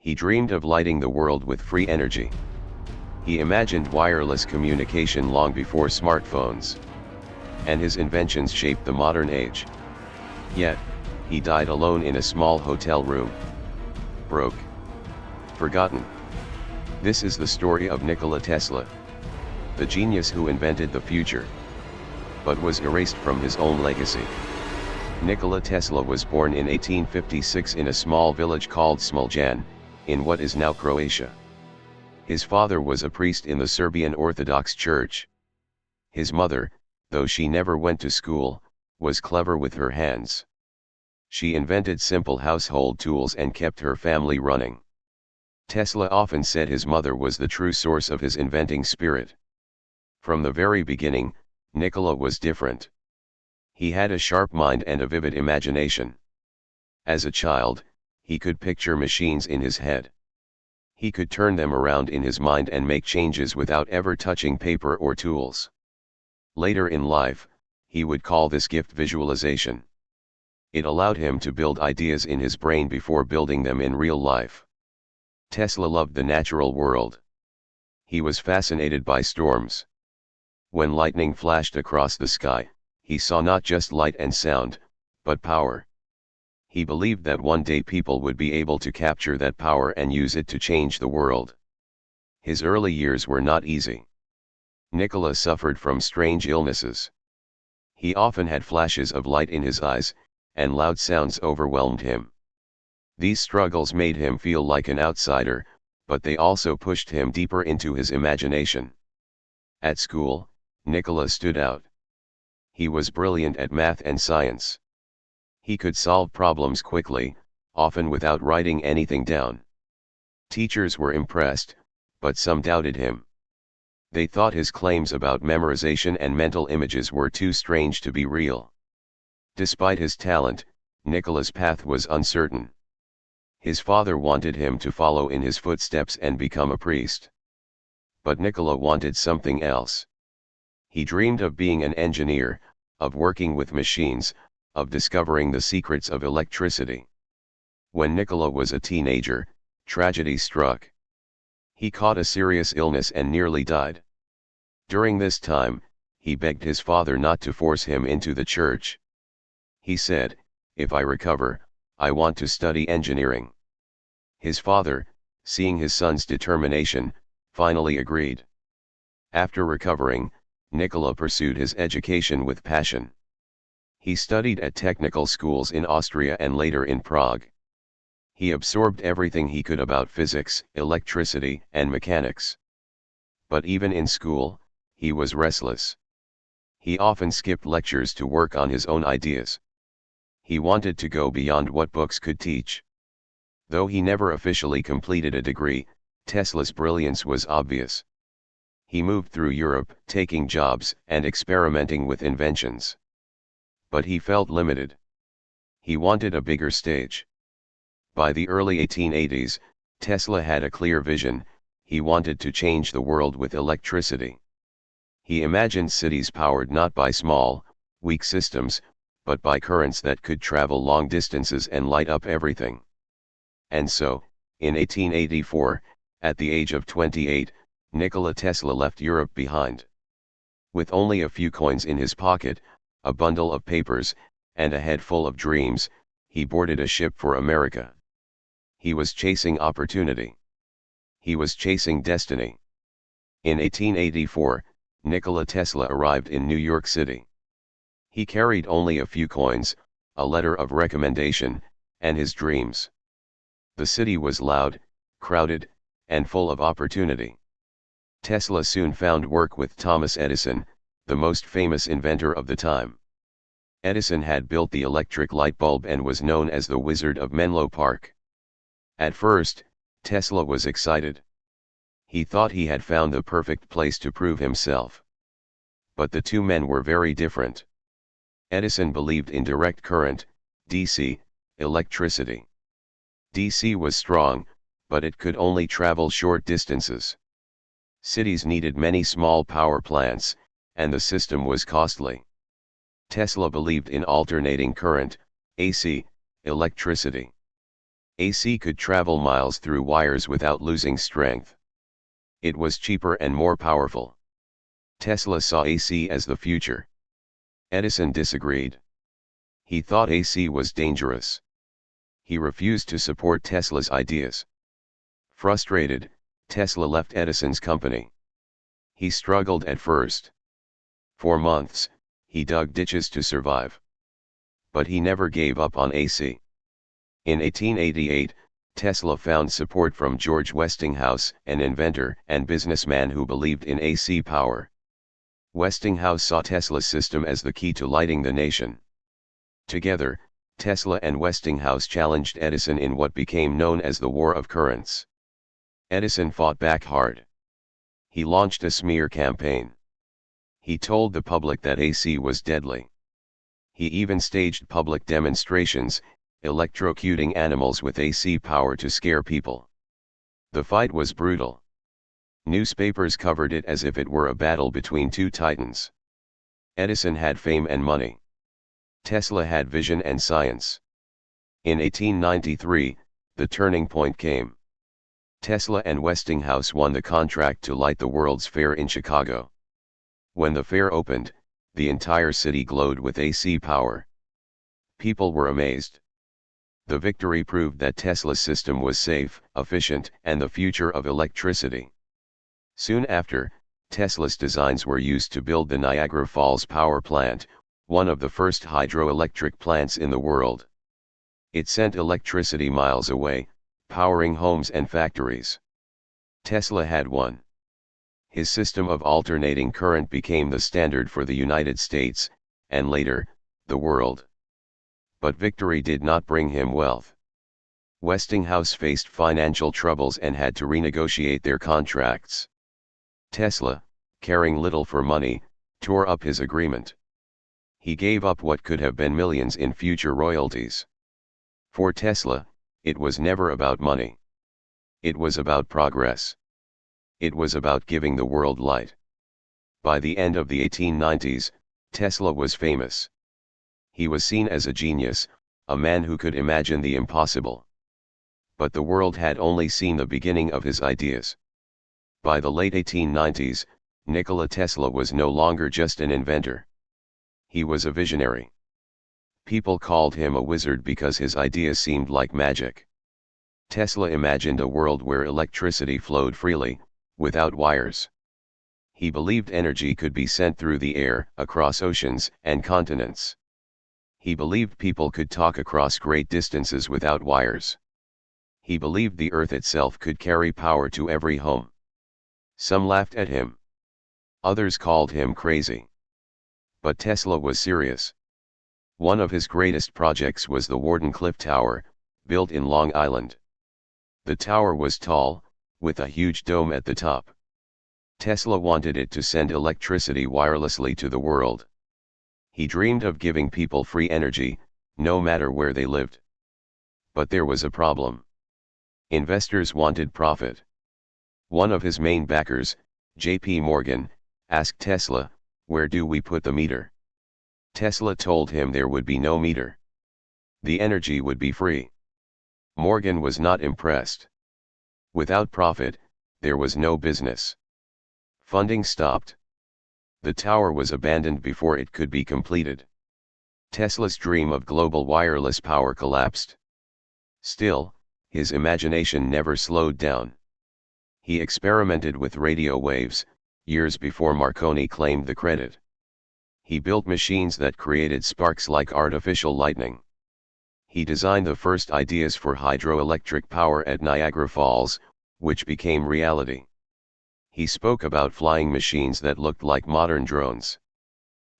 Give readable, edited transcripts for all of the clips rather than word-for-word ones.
He dreamed of lighting the world with free energy. He imagined wireless communication long before smartphones. And his inventions shaped the modern age. Yet, he died alone in a small hotel room. Broke. Forgotten. This is the story of Nikola Tesla, the genius who invented the future, but was erased from his own legacy. Nikola Tesla was born in 1856 in a small village called Smiljan, in what is now Croatia. His father was a priest in the Serbian Orthodox Church. His mother, though she never went to school, was clever with her hands. She invented simple household tools and kept her family running. Tesla often said his mother was the true source of his inventing spirit. From the very beginning, Nikola was different. He had a sharp mind and a vivid imagination. As a child, he could picture machines in his head. He could turn them around in his mind and make changes without ever touching paper or tools. Later in life, he would call this gift visualization. It allowed him to build ideas in his brain before building them in real life. Tesla loved the natural world. He was fascinated by storms. When lightning flashed across the sky, he saw not just light and sound, but power. He believed that one day people would be able to capture that power and use it to change the world. His early years were not easy. Nikola suffered from strange illnesses. He often had flashes of light in his eyes, and loud sounds overwhelmed him. These struggles made him feel like an outsider, but they also pushed him deeper into his imagination. At school, Nikola stood out. He was brilliant at math and science. He could solve problems quickly, often without writing anything down. Teachers were impressed, but some doubted him. They thought his claims about memorization and mental images were too strange to be real. Despite his talent, Nikola's path was uncertain. His father wanted him to follow in his footsteps and become a priest. But Nikola wanted something else. He dreamed of being an engineer, of working with machines, of discovering the secrets of electricity. When Nikola was a teenager, tragedy struck. He caught a serious illness and nearly died. During this time, he begged his father not to force him into the church. He said, "If I recover, I want to study engineering." His father, seeing his son's determination, finally agreed. After recovering, Nikola pursued his education with passion. He studied at technical schools in Austria and later in Prague. He absorbed everything he could about physics, electricity, and mechanics. But even in school, he was restless. He often skipped lectures to work on his own ideas. He wanted to go beyond what books could teach. Though he never officially completed a degree, Tesla's brilliance was obvious. He moved through Europe, taking jobs and experimenting with inventions. But he felt limited. He wanted a bigger stage. By the early 1880s, Tesla had a clear vision. He wanted to change the world with electricity. He imagined cities powered not by small, weak systems, but by currents that could travel long distances and light up everything. And so, in 1884, at the age of 28, Nikola Tesla left Europe behind. With only a few coins in his pocket, a bundle of papers, and a head full of dreams, he boarded a ship for America. He was chasing opportunity. He was chasing destiny. In 1884, Nikola Tesla arrived in New York City. He carried only a few coins, a letter of recommendation, and his dreams. The city was loud, crowded, and full of opportunity. Tesla soon found work with Thomas Edison, the most famous inventor of the time. Edison had built the electric light bulb and was known as the Wizard of Menlo Park. At first, Tesla was excited. He thought he had found the perfect place to prove himself. But the two men were very different. Edison believed in direct current, DC, electricity. DC was strong, but it could only travel short distances. Cities needed many small power plants, and the system was costly. Tesla believed in alternating current, AC, electricity. AC could travel miles through wires without losing strength. It was cheaper and more powerful. Tesla saw AC as the future. Edison disagreed. He thought AC was dangerous. He refused to support Tesla's ideas. Frustrated, Tesla left Edison's company. He struggled at first. For months, he dug ditches to survive. But he never gave up on AC. In 1888, Tesla found support from George Westinghouse, an inventor and businessman who believed in AC power. Westinghouse saw Tesla's system as the key to lighting the nation. Together, Tesla and Westinghouse challenged Edison in what became known as the War of Currents. Edison fought back hard. He launched a smear campaign. He told the public that AC was deadly. He even staged public demonstrations, electrocuting animals with AC power to scare people. The fight was brutal. Newspapers covered it as if it were a battle between two titans. Edison had fame and money. Tesla had vision and science. In 1893, the turning point came. Tesla and Westinghouse won the contract to light the World's Fair in Chicago. When the fair opened, the entire city glowed with AC power. People were amazed. The victory proved that Tesla's system was safe, efficient, and the future of electricity. Soon after, Tesla's designs were used to build the Niagara Falls power plant, one of the first hydroelectric plants in the world. It sent electricity miles away, powering homes and factories. Tesla had won. His system of alternating current became the standard for the United States, and later, the world. But victory did not bring him wealth. Westinghouse faced financial troubles and had to renegotiate their contracts. Tesla, caring little for money, tore up his agreement. He gave up what could have been millions in future royalties. For Tesla, it was never about money. It was about progress. It was about giving the world light. By the end of the 1890s, Tesla was famous. He was seen as a genius, a man who could imagine the impossible. But the world had only seen the beginning of his ideas. By the late 1890s, Nikola Tesla was no longer just an inventor. He was a visionary. People called him a wizard because his ideas seemed like magic. Tesla imagined a world where electricity flowed freely, without wires. He believed energy could be sent through the air, across oceans and continents. He believed people could talk across great distances without wires. He believed the earth itself could carry power to every home. Some laughed at him. Others called him crazy. But Tesla was serious. One of his greatest projects was the Wardenclyffe Tower, built in Long Island. The tower was tall, with a huge dome at the top. Tesla wanted it to send electricity wirelessly to the world. He dreamed of giving people free energy, no matter where they lived. But there was a problem. Investors wanted profit. One of his main backers, J.P. Morgan, asked Tesla, "Where do we put the meter?" Tesla told him there would be no meter. The energy would be free. Morgan was not impressed. Without profit, there was no business. Funding stopped. The tower was abandoned before it could be completed. Tesla's dream of global wireless power collapsed. Still, his imagination never slowed down. He experimented with radio waves, years before Marconi claimed the credit. He built machines that created sparks like artificial lightning. He designed the first ideas for hydroelectric power at Niagara Falls, which became reality. He spoke about flying machines that looked like modern drones.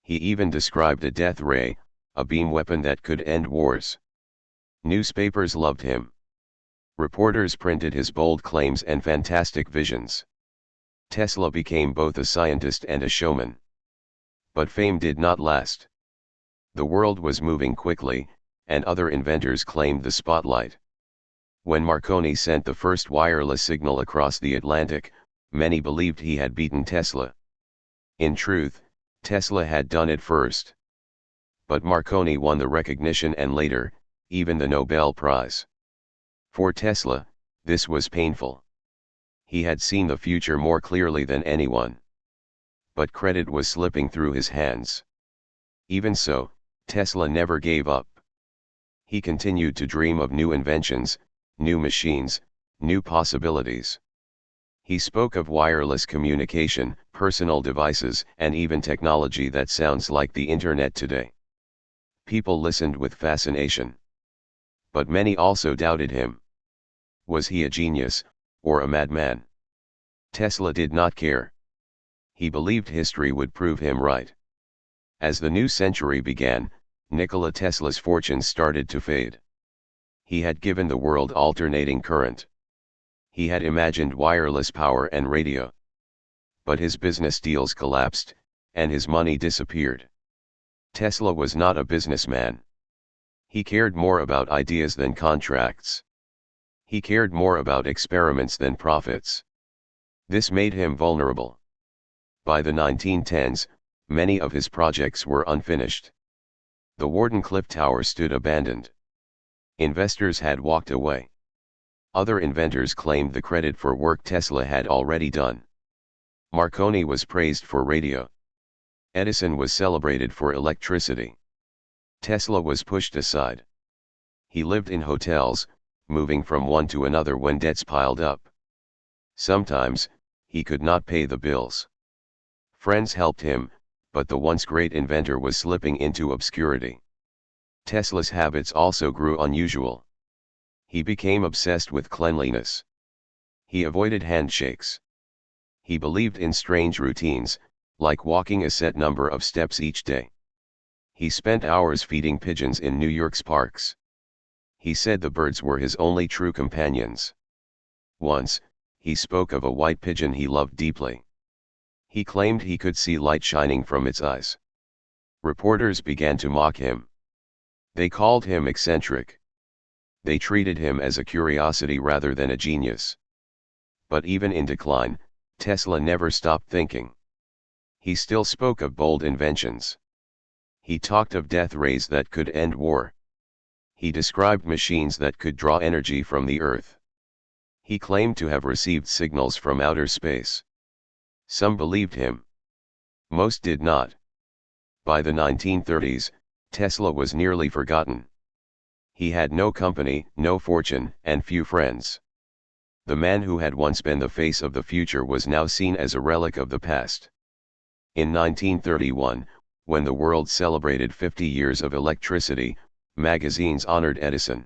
He even described a death ray, a beam weapon that could end wars. Newspapers loved him. Reporters printed his bold claims and fantastic visions. Tesla became both a scientist and a showman. But fame did not last. The world was moving quickly, and other inventors claimed the spotlight. When Marconi sent the first wireless signal across the Atlantic, many believed he had beaten Tesla. In truth, Tesla had done it first. But Marconi won the recognition and later, even the Nobel Prize. For Tesla, this was painful. He had seen the future more clearly than anyone. But credit was slipping through his hands. Even so, Tesla never gave up. He continued to dream of new inventions, new machines, new possibilities. He spoke of wireless communication, personal devices, and even technology that sounds like the internet today. People listened with fascination. But many also doubted him. Was he a genius, or a madman? Tesla did not care. He believed history would prove him right. As the new century began, Nikola Tesla's fortunes started to fade. He had given the world alternating current. He had imagined wireless power and radio. But his business deals collapsed, and his money disappeared. Tesla was not a businessman. He cared more about ideas than contracts. He cared more about experiments than profits. This made him vulnerable. By the 1910s, many of his projects were unfinished. The Wardenclyffe Tower stood abandoned. Investors had walked away. Other inventors claimed the credit for work Tesla had already done. Marconi was praised for radio. Edison was celebrated for electricity. Tesla was pushed aside. He lived in hotels, moving from one to another when debts piled up. Sometimes, he could not pay the bills. Friends helped him, but the once great inventor was slipping into obscurity. Tesla's habits also grew unusual. He became obsessed with cleanliness. He avoided handshakes. He believed in strange routines, like walking a set number of steps each day. He spent hours feeding pigeons in New York's parks. He said the birds were his only true companions. Once, he spoke of a white pigeon he loved deeply. He claimed he could see light shining from its eyes. Reporters began to mock him. They called him eccentric. They treated him as a curiosity rather than a genius. But even in decline, Tesla never stopped thinking. He still spoke of bold inventions. He talked of death rays that could end war. He described machines that could draw energy from the earth. He claimed to have received signals from outer space. Some believed him. Most did not. By the 1930s, Tesla was nearly forgotten. He had no company, no fortune, and few friends. The man who had once been the face of the future was now seen as a relic of the past. In 1931, when the world celebrated 50 years of electricity, magazines honored Edison.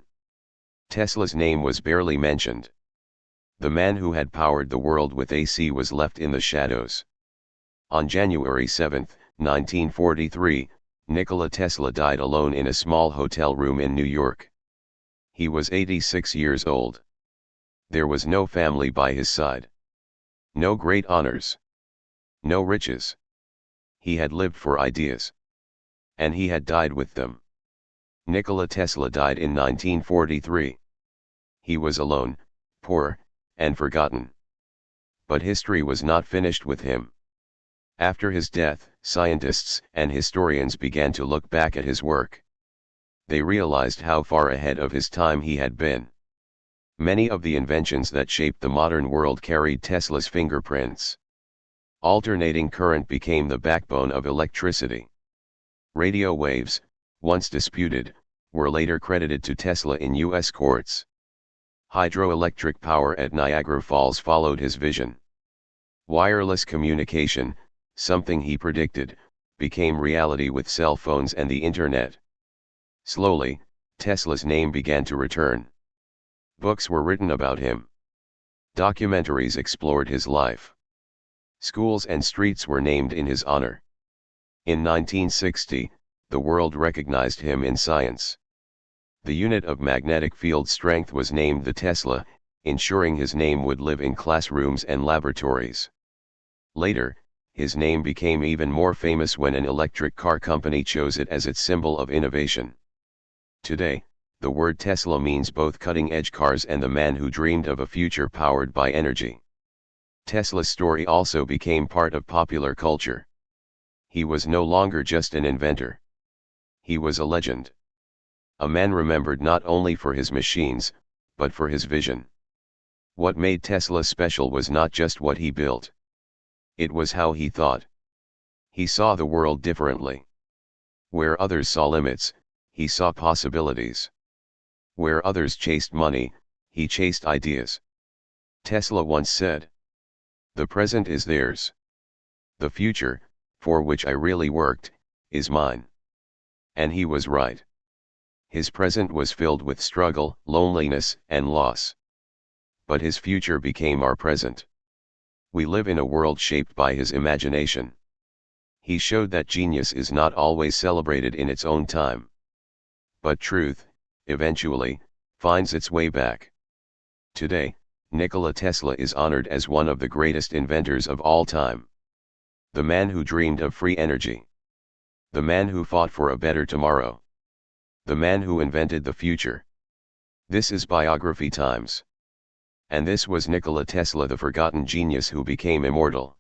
Tesla's name was barely mentioned. The man who had powered the world with AC was left in the shadows. On January 7, 1943, Nikola Tesla died alone in a small hotel room in New York. He was 86 years old. There was no family by his side. No great honors. No riches. He had lived for ideas. And he had died with them. Nikola Tesla died in 1943. He was alone, poor, and forgotten. But history was not finished with him. After his death, scientists and historians began to look back at his work. They realized how far ahead of his time he had been. Many of the inventions that shaped the modern world carried Tesla's fingerprints. Alternating current became the backbone of electricity. Radio waves, once disputed, were later credited to Tesla in U.S. courts. Hydroelectric power at Niagara Falls followed his vision. Wireless communication, something he predicted, became reality with cell phones and the internet. Slowly, Tesla's name began to return. Books were written about him. Documentaries explored his life. Schools and streets were named in his honor. In 1960, the world recognized him in science. The unit of magnetic field strength was named the Tesla, ensuring his name would live in classrooms and laboratories. Later, his name became even more famous when an electric car company chose it as its symbol of innovation. Today, the word Tesla means both cutting-edge cars and the man who dreamed of a future powered by energy. Tesla's story also became part of popular culture. He was no longer just an inventor. He was a legend. A man remembered not only for his machines, but for his vision. What made Tesla special was not just what he built. It was how he thought. He saw the world differently. Where others saw limits, he saw possibilities. Where others chased money, he chased ideas. Tesla once said, "The present is theirs. The future, for which I really worked, is mine." And he was right. His present was filled with struggle, loneliness, and loss. But his future became our present. We live in a world shaped by his imagination. He showed that genius is not always celebrated in its own time. But truth, eventually, finds its way back. Today, Nikola Tesla is honored as one of the greatest inventors of all time. The man who dreamed of free energy. The man who fought for a better tomorrow. The man who invented the future. This is Biography Times. And this was Nikola Tesla, the forgotten genius who became immortal.